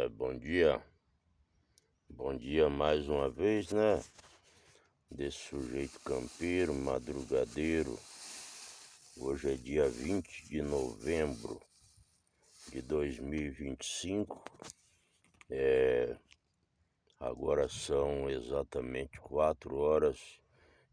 Bom dia mais uma vez, né? Desse sujeito campeiro, madrugadeiro. Hoje é dia 20 de novembro de 2025. Agora são exatamente 4 horas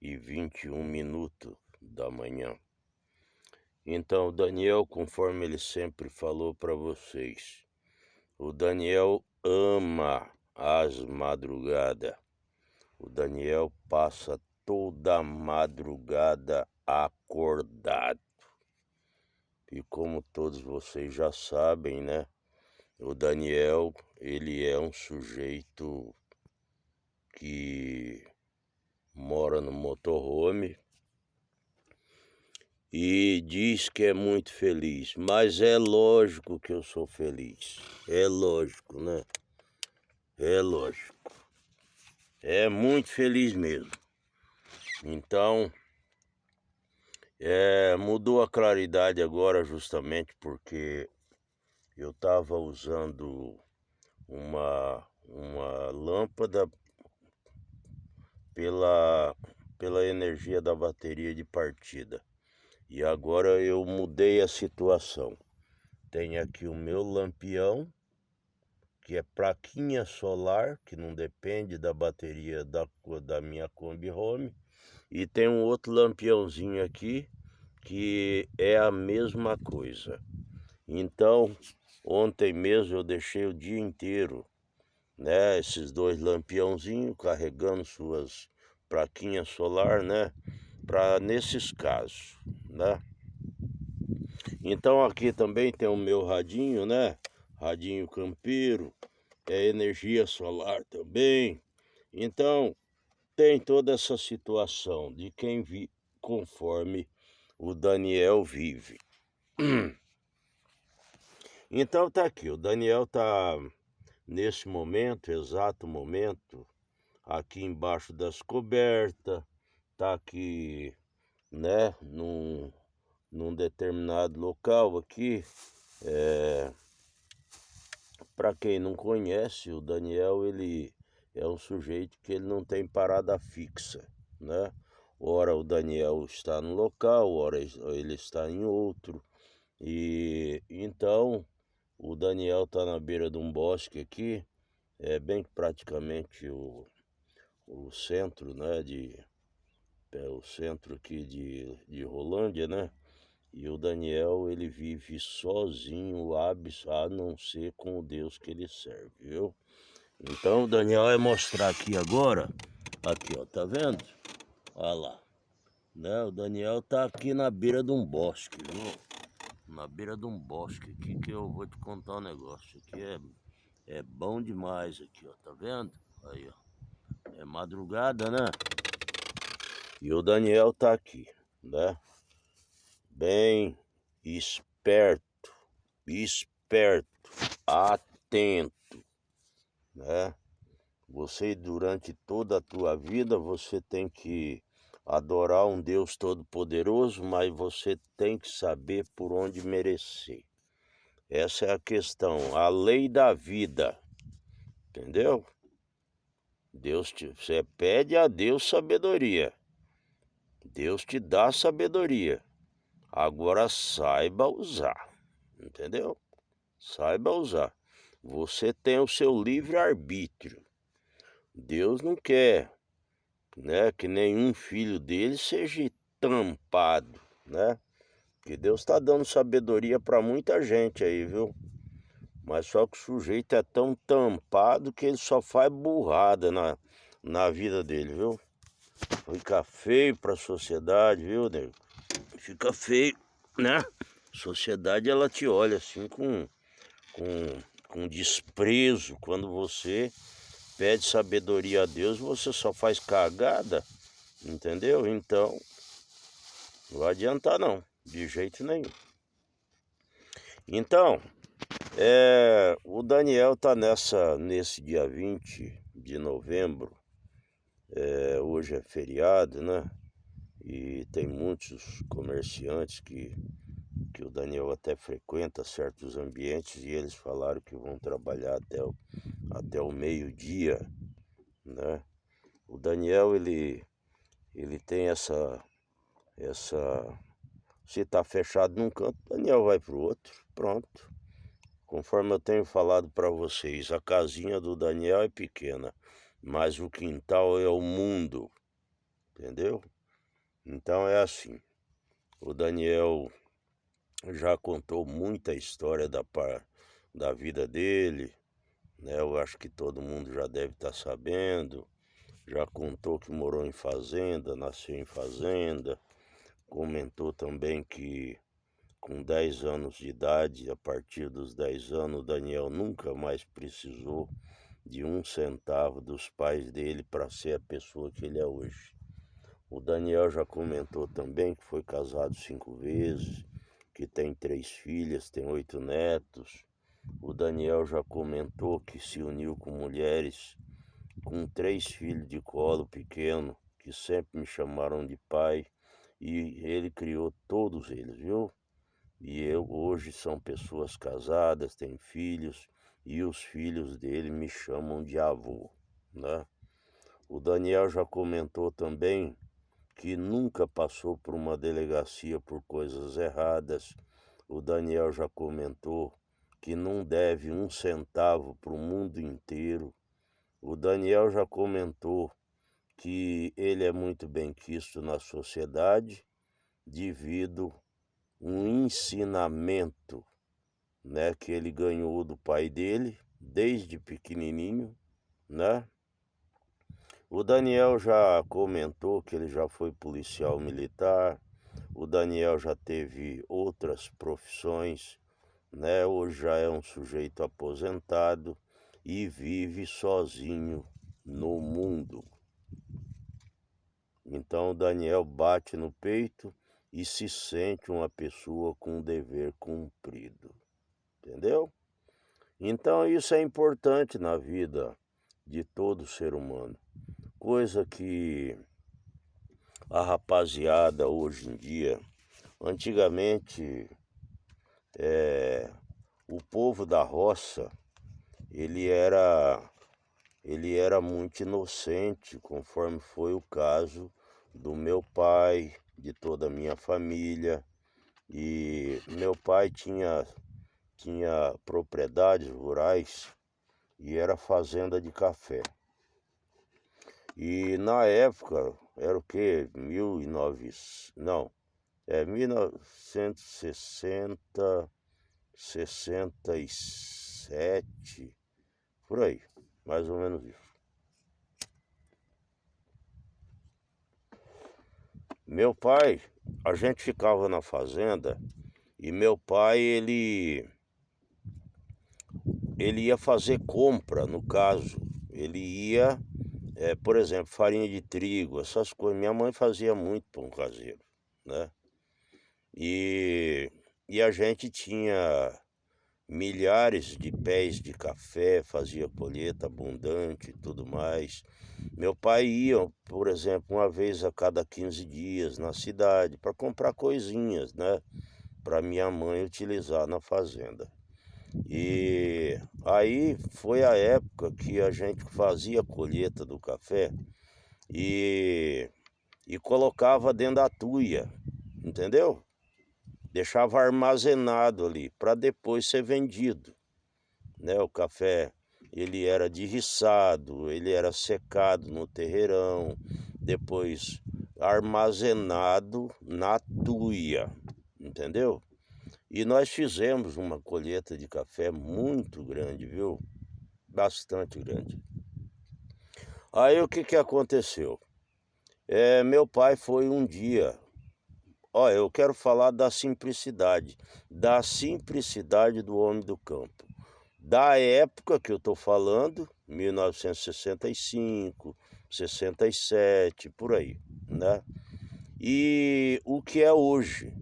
e 21 minutos da manhã. Então, o Daniel, conforme ele sempre falou para vocês, o Daniel ama as madrugadas. O Daniel passa toda a madrugada acordado. E como todos vocês já sabem, né? O Daniel, ele é um sujeito que mora no motorhome e diz que é muito feliz. Mas é lógico que eu sou feliz. É lógico, né? É lógico. É muito feliz mesmo. Então, mudou a claridade agora justamente porque eu estava usando uma lâmpada pela energia da bateria de partida. E agora eu mudei a situação. Tem aqui o meu lampião, que é plaquinha solar, que não depende da bateria da minha Kombi Home. E tem um outro lampiãozinho aqui, que é a mesma coisa. Então, ontem mesmo eu deixei o dia inteiro, né, esses dois lampiãozinhos carregando suas plaquinhas solar, né, para nesses casos, né. Então aqui também tem o meu radinho, né, radinho campeiro, é energia solar também. Então, tem toda essa situação de quem vive conforme o Daniel vive. Então tá aqui, o Daniel tá nesse momento, exato momento, aqui embaixo das cobertas, tá aqui, né, num determinado local aqui. Para quem não conhece, o Daniel, ele é um sujeito que ele não tem parada fixa, né? Ora o Daniel está no local, ora ele está em outro. E então o Daniel está na beira de um bosque aqui, é bem praticamente o centro, né? O centro aqui de Rolândia, né? E o Daniel, ele vive sozinho, a não ser com o Deus que ele serve, viu? Então o Daniel vai mostrar aqui agora. Aqui, ó, tá vendo? Olha lá. Né? O Daniel tá aqui na beira de um bosque, viu? Na beira de um bosque aqui, que eu vou te contar um negócio. Aqui é bom demais aqui, ó, tá vendo? Aí, ó. É madrugada, né? E o Daniel tá aqui, né? Bem esperto, atento, né? Você, durante toda a tua vida, você tem que adorar um Deus todo-poderoso, mas você tem que saber por onde merecer. Essa é a questão, a lei da vida, entendeu? Você pede a Deus sabedoria, Deus te dá sabedoria, agora saiba usar, entendeu? Saiba usar. Você tem o seu livre-arbítrio. Deus não quer, né, que nenhum filho dele seja tampado, né? Que Deus está dando sabedoria para muita gente aí, viu? Mas só que o sujeito é tão tampado que ele só faz burrada na vida dele, viu? Fica feio para a sociedade, viu, nego? Fica feio, né? A sociedade, ela te olha assim com desprezo. Quando você pede sabedoria a Deus, você só faz cagada, entendeu? Então, não vai adiantar não, de jeito nenhum. Então, o Daniel tá nesse dia 20 de novembro, hoje é feriado, né? E tem muitos comerciantes que que o Daniel até frequenta certos ambientes e eles falaram que vão trabalhar até o meio-dia, né? O Daniel, ele tem essa se está fechado num canto, o Daniel vai para o outro, pronto. Conforme eu tenho falado para vocês, a casinha do Daniel é pequena, mas o quintal é o mundo, entendeu? Então é assim, o Daniel já contou muita história da vida dele, né? Eu acho que todo mundo já deve estar sabendo. Já contou que morou em fazenda, nasceu em fazenda. Comentou também que com 10 anos de idade, a partir dos 10 anos, o Daniel nunca mais precisou de um centavo dos pais dele para ser a pessoa que ele é hoje. O Daniel já comentou também que foi casado 5 vezes, que tem 3 filhas, tem 8 netos. O Daniel já comentou que se uniu com mulheres com 3 filhos de colo pequeno, que sempre me chamaram de pai, e ele criou todos eles, viu? E hoje são pessoas casadas, têm filhos, e os filhos dele me chamam de avô, né? O Daniel já comentou também que nunca passou por uma delegacia por coisas erradas. O Daniel já comentou que não deve um centavo para o mundo inteiro. O Daniel já comentou que ele é muito benquisto na sociedade devido um ensinamento, né, que ele ganhou do pai dele desde pequenininho, né? O Daniel já comentou que ele já foi policial militar. O Daniel já teve outras profissões, né? Hoje já é um sujeito aposentado e vive sozinho no mundo. Então o Daniel bate no peito e se sente uma pessoa com um dever cumprido, entendeu? Então isso é importante na vida de todo ser humano, coisa que a rapaziada hoje em dia, antigamente, o povo da roça, ele era muito inocente, conforme foi o caso do meu pai, de toda a minha família. E meu pai tinha propriedades rurais e era fazenda de café. E na época, era o quê? 1960, 67, por aí, mais ou menos isso. Meu pai, a gente ficava na fazenda e meu pai, ele ia fazer compra, no caso. Ele ia, por exemplo, farinha de trigo, essas coisas. Minha mãe fazia muito pão caseiro, né? E a gente tinha milhares de pés de café, fazia colheita abundante e tudo mais. Meu pai ia, por exemplo, uma vez a cada 15 dias na cidade para comprar coisinhas, né? Para minha mãe utilizar na fazenda. E aí foi a época que a gente fazia a colheita do café e colocava dentro da tuia, entendeu? Deixava armazenado ali para depois ser vendido, né? O café, ele era derriçado, ele era secado no terreirão, depois armazenado na tuia, entendeu? E nós fizemos uma colheita de café muito grande, viu? Bastante grande. Aí o que aconteceu? Meu pai foi um dia. Olha, eu quero falar da simplicidade do homem do campo. Da época que eu estou falando, 1965, 67, por aí, né? E o que é hoje,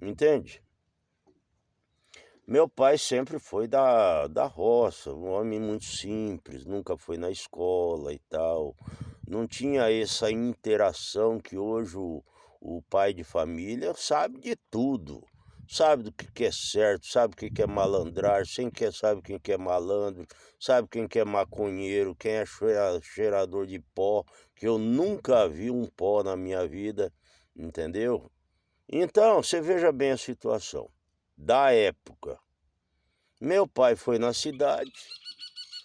entende? Meu pai sempre foi da roça, um homem muito simples, nunca foi na escola e tal. Não tinha essa interação que hoje o pai de família sabe de tudo. sabe do que é certo, sabe o que é malandragem, sabe quem que é malandro, sabe quem que é maconheiro, quem é cheirador de pó, que eu nunca vi um pó na minha vida, entendeu? Então, você veja bem a situação. Da época, meu pai foi na cidade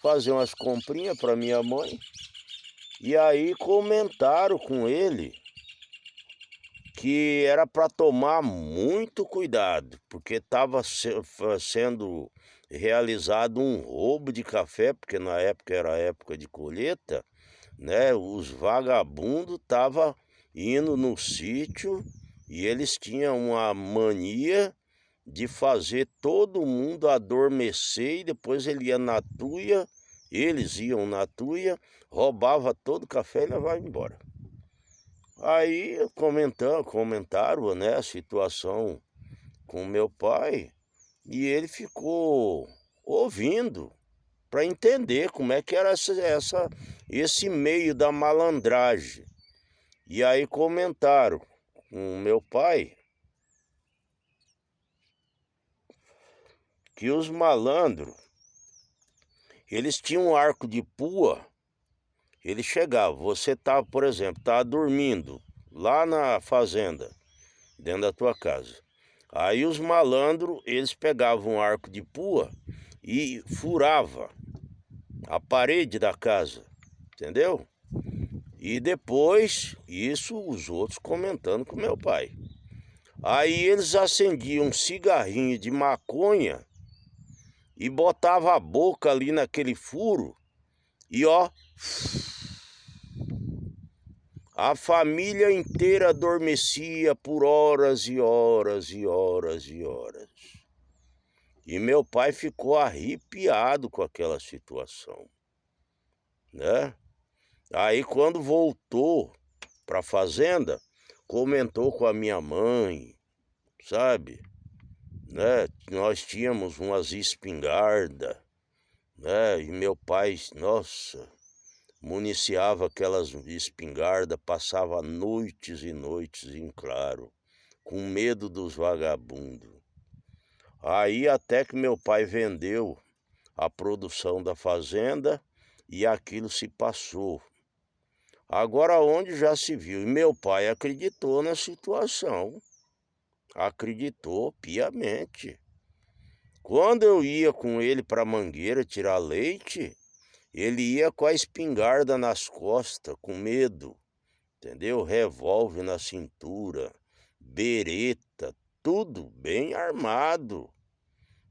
fazer umas comprinhas para minha mãe, e aí comentaram com ele que era para tomar muito cuidado, porque estava sendo realizado um roubo de café, porque na época era época de colheita, né? Os vagabundos estavam indo no sítio e eles tinham uma mania de fazer todo mundo adormecer e depois eles iam na tuia, roubava todo o café e levava embora. Aí comentaram, né, a situação com meu pai e ele ficou ouvindo para entender como é que era esse meio da malandragem. E aí comentaram com meu pai que os malandros, eles tinham um arco de pua, ele chegava, você tá, por exemplo, tá dormindo lá na fazenda, dentro da tua casa. Aí os malandros, eles pegavam um arco de pua e furava a parede da casa, entendeu? E depois, isso os outros comentando com meu pai. Aí eles acendiam um cigarrinho de maconha e botavam a boca ali naquele furo e ó, a família inteira adormecia por horas e horas e horas e horas. E meu pai ficou arrepiado com aquela situação, né? Aí quando voltou para a fazenda, comentou com a minha mãe, sabe? Né? Nós tínhamos umas espingardas, né? E meu pai, nossa, municiava aquelas espingardas, passava noites e noites em claro, com medo dos vagabundos. Aí até que meu pai vendeu a produção da fazenda e aquilo se passou. Agora onde já se viu, e meu pai acreditou na situação, acreditou piamente. Quando eu ia com ele para a mangueira tirar leite, ele ia com a espingarda nas costas, com medo, entendeu? Revólver na cintura, bereta, tudo bem armado.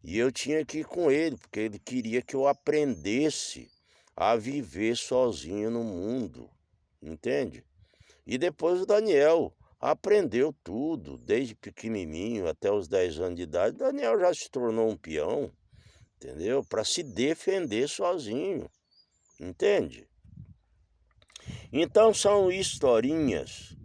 E eu tinha que ir com ele, porque ele queria que eu aprendesse a viver sozinho no mundo, entende? E depois o Daniel aprendeu tudo, desde pequenininho até os 10 anos de idade. O Daniel já se tornou um peão, entendeu? Para se defender sozinho, entende? Então são historinhas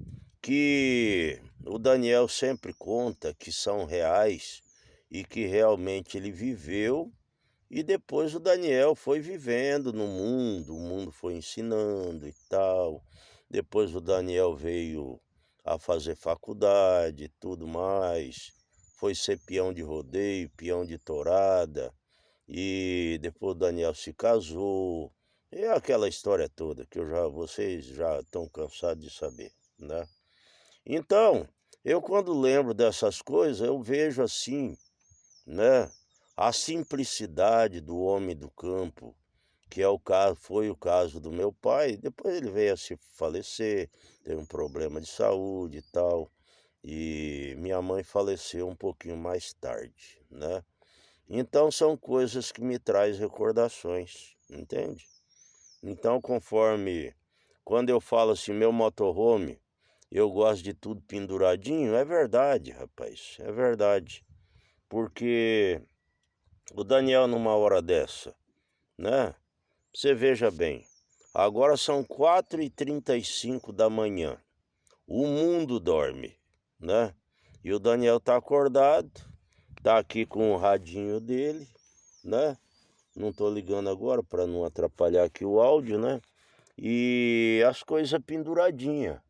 que o Daniel sempre conta que são reais e que realmente ele viveu. E depois o Daniel foi vivendo no mundo, o mundo foi ensinando e tal. Depois o Daniel veio a fazer faculdade e tudo mais. Foi ser peão de rodeio, peão de tourada. E depois o Daniel se casou. É aquela história toda que vocês já estão cansados de saber, né? Então, eu quando lembro dessas coisas, eu vejo assim, né? A simplicidade do homem do campo, que foi o caso do meu pai. Depois ele veio a se falecer, teve um problema de saúde e tal, e minha mãe faleceu um pouquinho mais tarde, né? Então são coisas que me traz recordações, entende? Então quando eu falo assim, meu motorhome, eu gosto de tudo penduradinho, é verdade, rapaz, é verdade. Porque o Daniel numa hora dessa, né? Você veja bem, agora são 4h35 da manhã, o mundo dorme, né? E o Daniel tá acordado, tá aqui com o radinho dele, né? Não tô ligando agora para não atrapalhar aqui o áudio, né? E as coisas penduradinhas,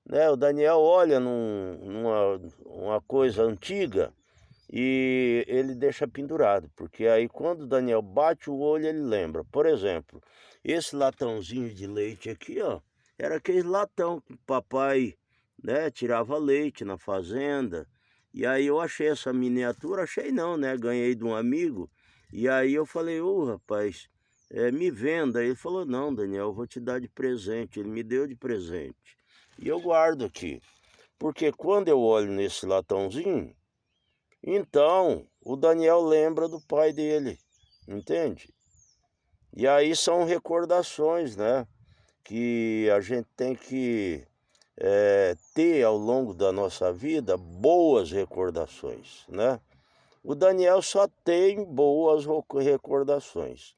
né? O Daniel olha numa uma coisa antiga e ele deixa pendurado, porque aí quando o Daniel bate o olho, ele lembra. Por exemplo, esse latãozinho de leite aqui, ó, era aquele latão que o papai, né, tirava leite na fazenda. E aí eu achei essa miniatura, achei não, né, ganhei de um amigo. E aí eu falei, ô rapaz, me venda. Ele falou, não, Daniel, eu vou te dar de presente. Ele me deu de presente. E eu guardo aqui, porque quando eu olho nesse latãozinho, então, o Daniel lembra do pai dele, entende? E aí são recordações, né, que a gente tem que ter ao longo da nossa vida boas recordações, né? O Daniel só tem boas recordações.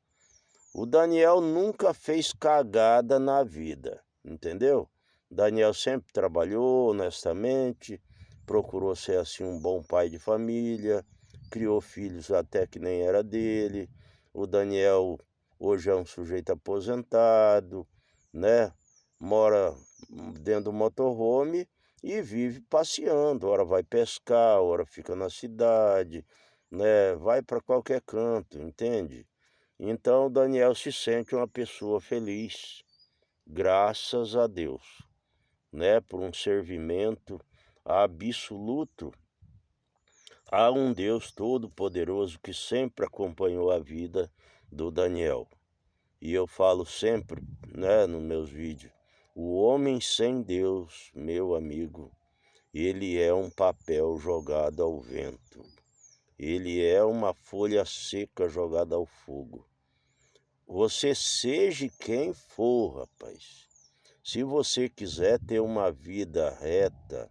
O Daniel nunca fez cagada na vida, entendeu? Daniel sempre trabalhou honestamente, procurou ser assim um bom pai de família, criou filhos até que nem era dele. O Daniel hoje é um sujeito aposentado, né? Mora dentro do motorhome e vive passeando. Ora vai pescar, ora fica na cidade, né? Vai para qualquer canto, entende? Então Daniel se sente uma pessoa feliz, graças a Deus, né, por um servimento absoluto a um Deus todo-poderoso que sempre acompanhou a vida do Daniel. E eu falo sempre, né, nos meus vídeos, o homem sem Deus, meu amigo, ele é um papel jogado ao vento. Ele é uma folha seca jogada ao fogo. Você seja quem for, rapaz. Se você quiser ter uma vida reta,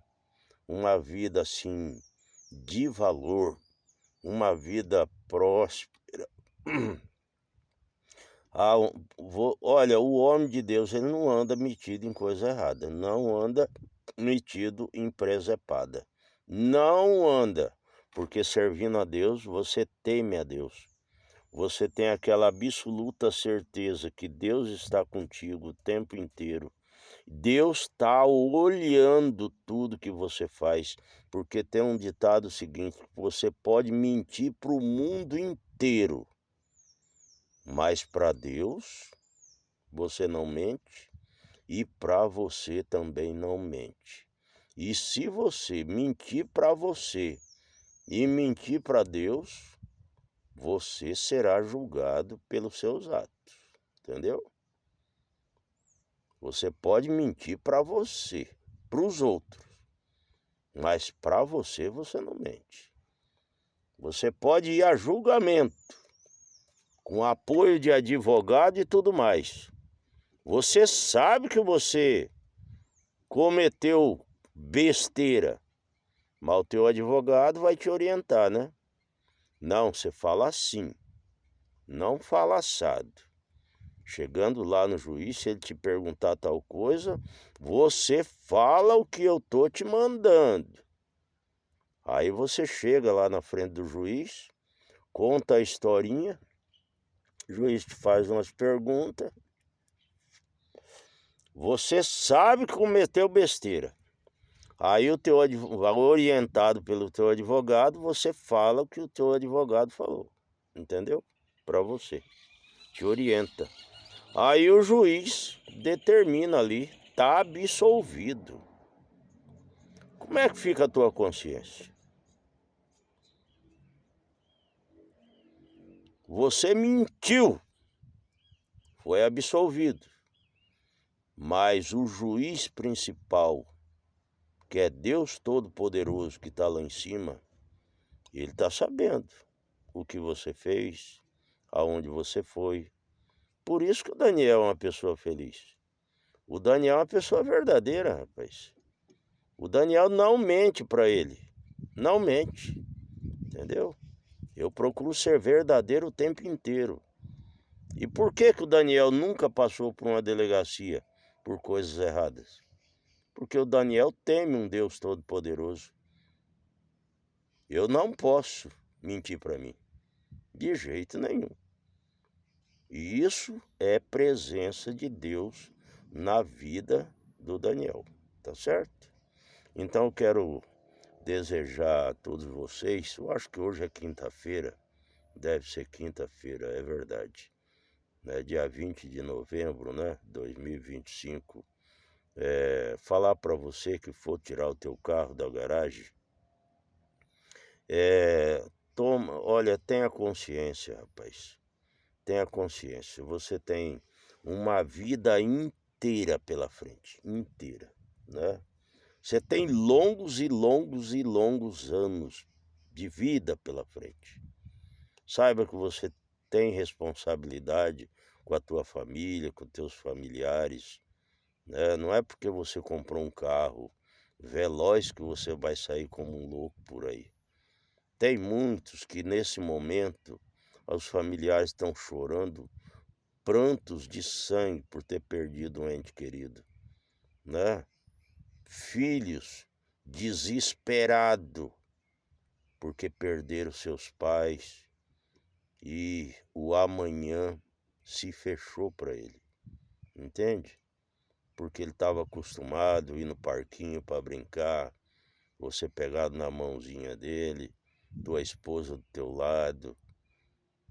uma vida assim de valor, uma vida próspera. Olha, o homem de Deus, ele não anda metido em coisa errada, não anda metido em presepada. Não anda, porque servindo a Deus, você teme a Deus. Você tem aquela absoluta certeza que Deus está contigo o tempo inteiro. Deus está olhando tudo que você faz, porque tem um ditado seguinte: você pode mentir para o mundo inteiro, mas para Deus você não mente e para você também não mente. E se você mentir para você e mentir para Deus, você será julgado pelos seus atos, entendeu? Você pode mentir para você, para os outros, mas para você, você não mente. Você pode ir a julgamento, com apoio de advogado e tudo mais. Você sabe que você cometeu besteira, mas o teu advogado vai te orientar, né? Não, você fala assim, não fala assado. Chegando lá no juiz, se ele te perguntar tal coisa, você fala o que eu tô te mandando. Aí você chega lá na frente do juiz, conta a historinha, o juiz te faz umas perguntas, você sabe que cometeu besteira. Aí o teu orientado pelo teu advogado, você fala o que o teu advogado falou, entendeu? Para você, te orienta. Aí o juiz determina ali, tá absolvido. Como é que fica a tua consciência? Você mentiu, foi absolvido. Mas o juiz principal, que é Deus Todo-Poderoso que está lá em cima, ele está sabendo o que você fez, aonde você foi. Por isso que o Daniel é uma pessoa feliz. O Daniel é uma pessoa verdadeira, rapaz. O Daniel não mente para ele. Não mente, entendeu? Eu procuro ser verdadeiro o tempo inteiro. E por que o Daniel nunca passou por uma delegacia por coisas erradas? Porque o Daniel teme um Deus Todo-Poderoso. Eu não posso mentir para mim, de jeito nenhum. E isso é presença de Deus na vida do Daniel, tá certo? Então eu quero desejar a todos vocês, eu acho que hoje é quinta-feira, deve ser quinta-feira, é verdade, né, dia 20 de novembro, né, 2025, falar para você que for tirar o teu carro da garagem, olha, tenha consciência, rapaz, tenha consciência, você tem uma vida inteira pela frente, inteira, né? Você tem longos e longos e longos anos de vida pela frente. Saiba que você tem responsabilidade com a tua família, com teus familiares, né? Não é porque você comprou um carro veloz que você vai sair como um louco por aí. Tem muitos que nesse momento os familiares estão chorando prantos de sangue por ter perdido um ente querido, né? Filhos desesperados porque perderam seus pais e o amanhã se fechou para ele, entende? Porque ele estava acostumado a ir no parquinho para brincar, você pegado na mãozinha dele, tua esposa do teu lado,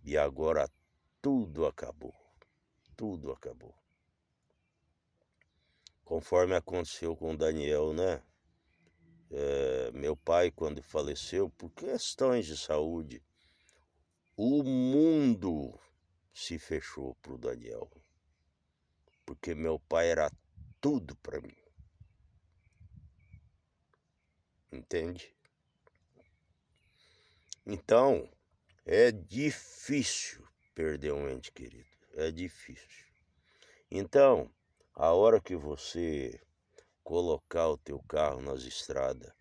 e agora tudo acabou, tudo acabou. Conforme aconteceu com o Daniel, né? Meu pai, quando faleceu, por questões de saúde, o mundo se fechou para o Daniel, porque meu pai era tudo para mim, entende? Então, é difícil perder um ente querido, é difícil. Então, a hora que você colocar o teu carro nas estradas,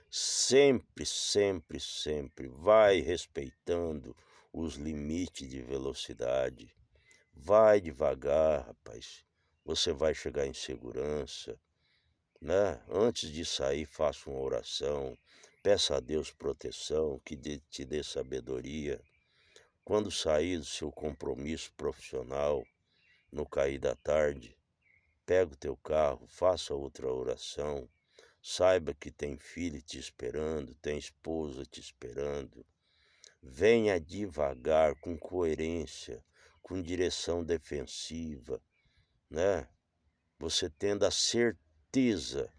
sempre, sempre, sempre vai respeitando os limites de velocidade. Vai devagar, rapaz. Você vai chegar em segurança, né? Antes de sair, faça uma oração. Peça a Deus proteção, que te dê sabedoria. Quando sair do seu compromisso profissional, no cair da tarde, pega o teu carro, faça outra oração. Saiba que tem filho te esperando, tem esposa te esperando. Venha devagar, com coerência, com direção defensiva, né? Você tendo a certeza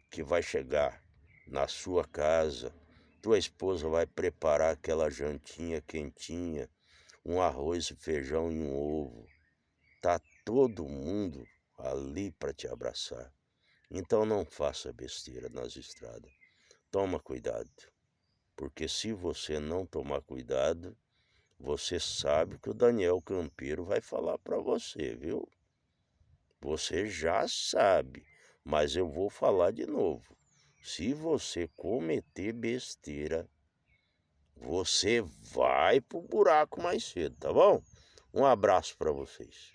que vai chegar na sua casa, tua esposa vai preparar aquela jantinha quentinha, um arroz e feijão e um ovo. Tá todo mundo ali para te abraçar. Então não faça besteira nas estradas. Toma cuidado, porque se você não tomar cuidado, você sabe que o Daniel Campeiro vai falar para você, viu? Você já sabe, mas eu vou falar de novo. Se você cometer besteira, você vai pro buraco mais cedo, tá bom? Um abraço para vocês.